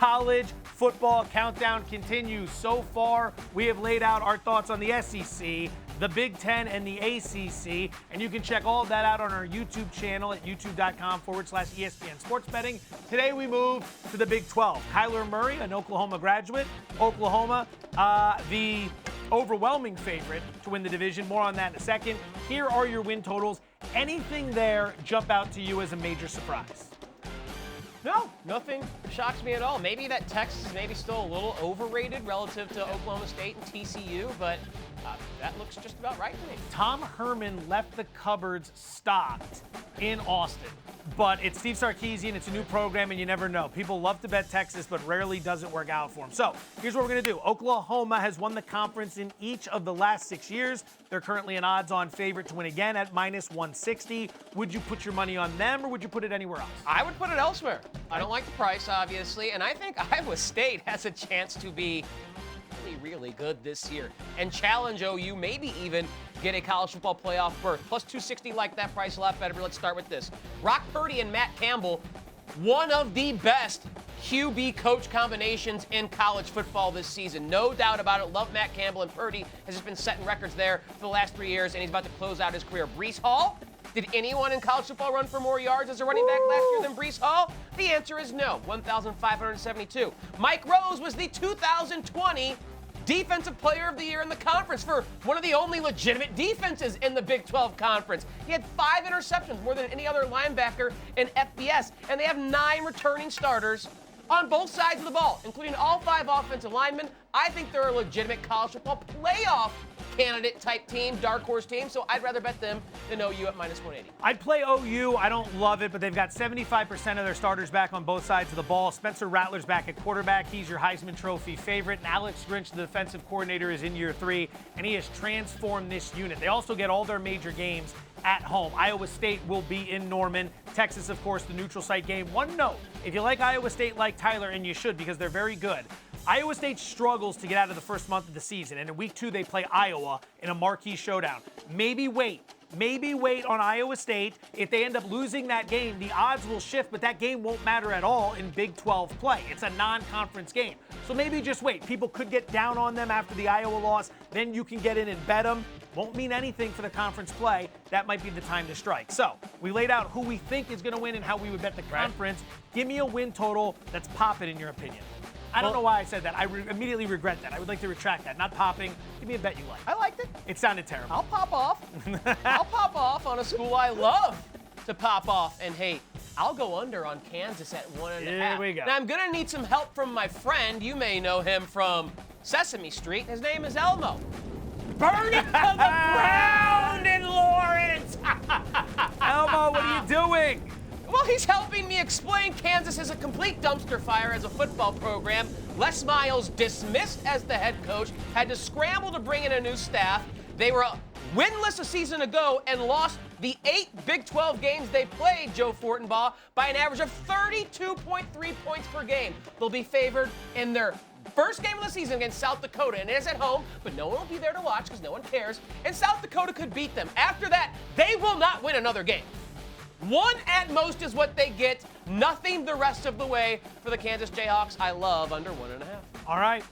college football countdown continues. So far, we have laid out our thoughts on the SEC, the Big Ten, and the ACC. And you can check all of that out on our YouTube channel at youtube.com/ESPN Sports Betting. Today we move to the Big 12. Kyler Murray, an Oklahoma graduate. Oklahoma, the overwhelming favorite to win the division. More on that in a second. Here are your win totals. Anything there jump out to you as a major surprise? No, nothing shocks me at all. Maybe that Texas is maybe still a little overrated relative to Oklahoma State and TCU, but that looks just about right to me. Tom Herman left the cupboards stocked in Austin, but it's Steve Sarkisian. It's a new program, and you never know. People love to bet Texas, but rarely does it work out for them. So here's what we're going to do. Oklahoma has won the conference in each of the last 6 years. They're currently an odds-on favorite to win again at -160. Would you put your money on them, or would you put it anywhere else? I would put it elsewhere. I don't like the price, obviously, and I think Iowa State has a chance to be really good this year and challenge OU, maybe even get a college football playoff berth. Plus 260, like that price a lot better. But let's start with this. Brock Purdy and Matt Campbell, one of the best QB coach combinations in college football this season. No doubt about it. Love Matt Campbell, and Purdy has just been setting records there for the last 3 years, and he's about to close out his career. Breece Hall, did anyone in college football run for more yards as a running back last year than Breece Hall? The answer is no, 1,572. Mike Rose was the 2020 Defensive Player of the Year in the conference for one of the only legitimate defenses in the Big 12 Conference. He had 5 interceptions, more than any other linebacker in FBS, and they have 9 returning starters on both sides of the ball, including all 5 offensive linemen. I think they're a legitimate college football playoff candidate type team, dark horse team, so I'd rather bet them than OU at -180. I'd play OU. I don't love it, but they've got 75% of their starters back on both sides of the ball. Spencer Rattler's back at quarterback. He's your Heisman Trophy favorite. And Alex Grinch, the defensive coordinator, is in year 3, and he has transformed this unit. They also get all their major games at home. Iowa State will be in Norman. Texas, of course, the neutral site game. One note, if you like Iowa State like Tyler, and you should because they're very good, Iowa State struggles to get out of the first month of the season, and in week 2 they play Iowa in a marquee showdown. Maybe wait on Iowa State. If they end up losing that game, the odds will shift, but that game won't matter at all in Big 12 play. It's a non-conference game. So maybe just wait. People could get down on them after the Iowa loss. Then you can get in and bet them. Won't mean anything for the conference play. That might be the time to strike. So we laid out who we think is going to win and how we would bet the conference. Give me a win total that's popping in your opinion. I don't know why I said that. I immediately regret that. I would like to retract that. Not popping. Give me a bet you like. I liked it. It sounded terrible. I'll pop off. I'll pop off on a school I love to pop off. And hey, I'll go under on Kansas at 1.5. Here we go. Now I'm going to need some help from my friend. You may know him from Sesame Street. His name is Elmo. Burn it to the ground in Lawrence. Elmo, what are you doing? Well, he's helping me explain Kansas is a complete dumpster fire as a football program. Les Miles, dismissed as the head coach, had to scramble to bring in a new staff. They were winless a season ago and lost the 8 Big 12 games they played, Joe Fortenbaugh, by an average of 32.3 points per game. They'll be favored in their first game of the season against South Dakota, and it is at home, but no one will be there to watch because no one cares. And South Dakota could beat them. After that, they will not win another game. 1 at most is what they get. Nothing the rest of the way for the Kansas Jayhawks. I love under 1.5. All right.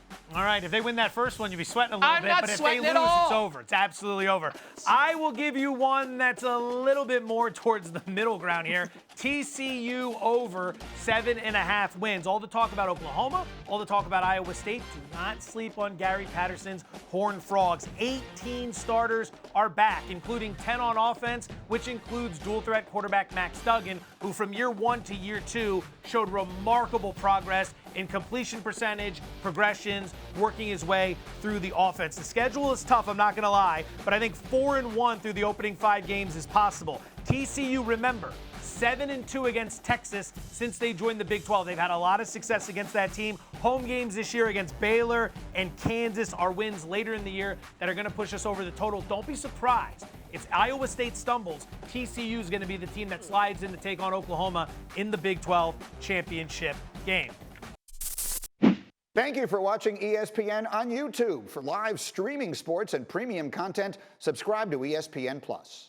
If they win that first one, you'll be sweating a little bit. Not but if they sweating lose, at all. it's over. It's absolutely over. I will give you one that's a little bit more towards the middle ground here. TCU over 7.5 wins. All the talk about Oklahoma, all the talk about Iowa State. Do not sleep on Gary Patterson's Horned Frogs. 18 starters are back, including 10 on offense, which includes dual threat quarterback Max Duggan, who from year 1 to year 2 showed remarkable progress in completion percentage, progressions, working his way through the offense. The schedule is tough, I'm not going to lie, but I think 4-1 through the opening 5 games is possible. TCU, remember, 7-2 against Texas since they joined the Big 12. They've had a lot of success against that team. Home games this year against Baylor and Kansas are wins later in the year that are going to push us over the total. Don't be surprised. If Iowa State stumbles, TCU is going to be the team that slides in to take on Oklahoma in the Big 12 championship game. Thank you for watching ESPN on YouTube. For live streaming sports and premium content, subscribe to ESPN+.